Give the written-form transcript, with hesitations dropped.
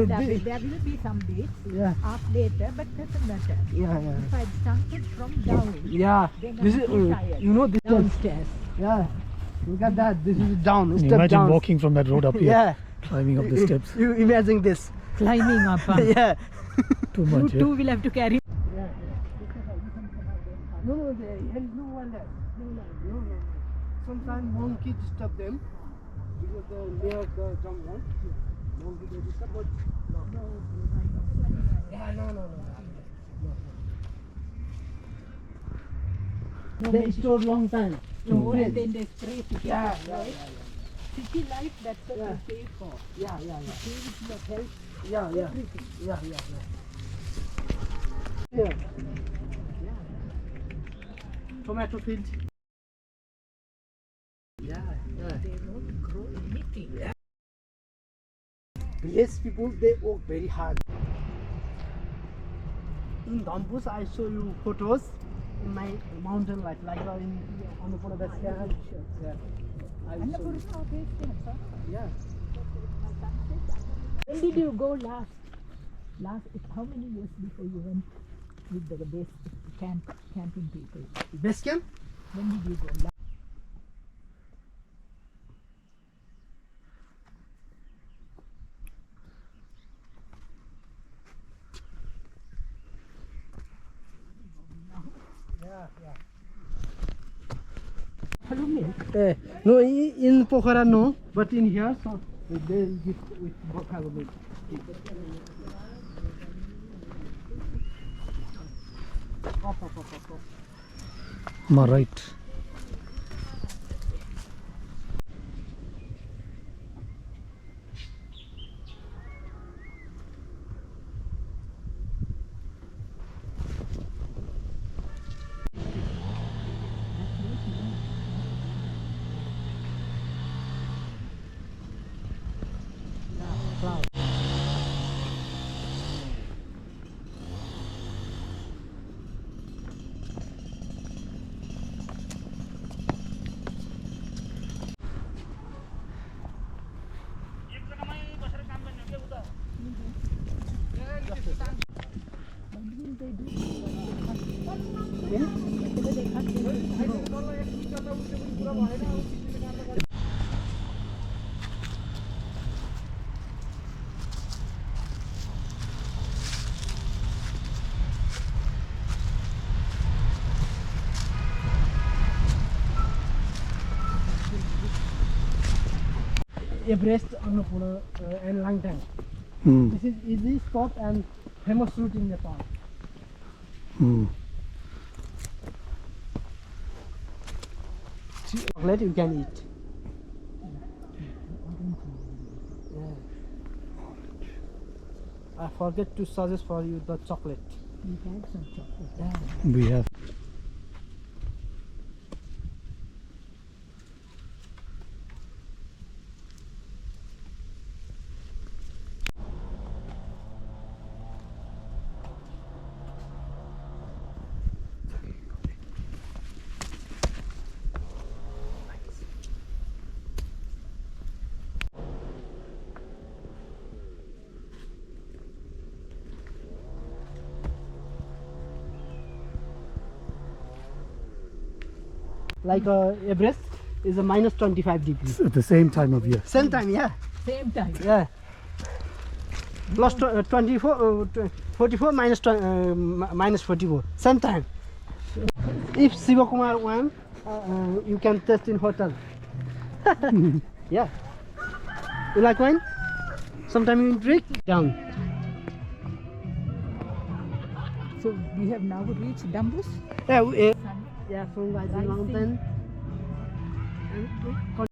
there will be some bits up later, but doesn't matter. Yeah. If I started from down, Yeah. then This I'm is too tired. you know this Downstairs. Yeah. Look at that. This is down. Step Imagine down. walking from that road up here, Yeah. climbing up the steps. You imagine this. Climbing up. Yeah. Too You much. two will have to carry. No, there is no one there. No. Sometimes monkey disturb them because they're near the jungle. Monkey they disturb, but no. Yeah, no. They store long time. No, and then they spray to Yeah. City life, that's what Yeah. they pay for. Yeah. To pay with your health, Yeah. everything. Yeah. Tomato field. Yeah. They won't grow anything. Village people, they work very hard. In Dhampus, I show you photos in my mountain life, like in Annapurna base camp. Yeah. I will show you. Annapurna, okay, Yeah. when did you go last? How many years before you went with the base camping people? Base camp? When did you go last? Yeah. Hello, milk. No, in Pokhara no, but in here, so they give with buffalo milk. Up. My right. Cloud. Everest, Annapurna, and Langtang. This is easy spot and famous route in Nepal. Chocolate you can eat. Yeah. I forget to suggest for you the chocolate. We had some chocolate. Yeah. We have. Like Everest is a minus 25 degrees. At the same time of year. Same time, yeah. Same time. Yeah. Plus 44 minus minus 44. Same time. If Shiva Kumar won, you can test in hotel. Yeah. You like wine? Sometime you drink down. So we have now reached Dhampus. Yeah, Sun yeah, from rising Rising. mountain. And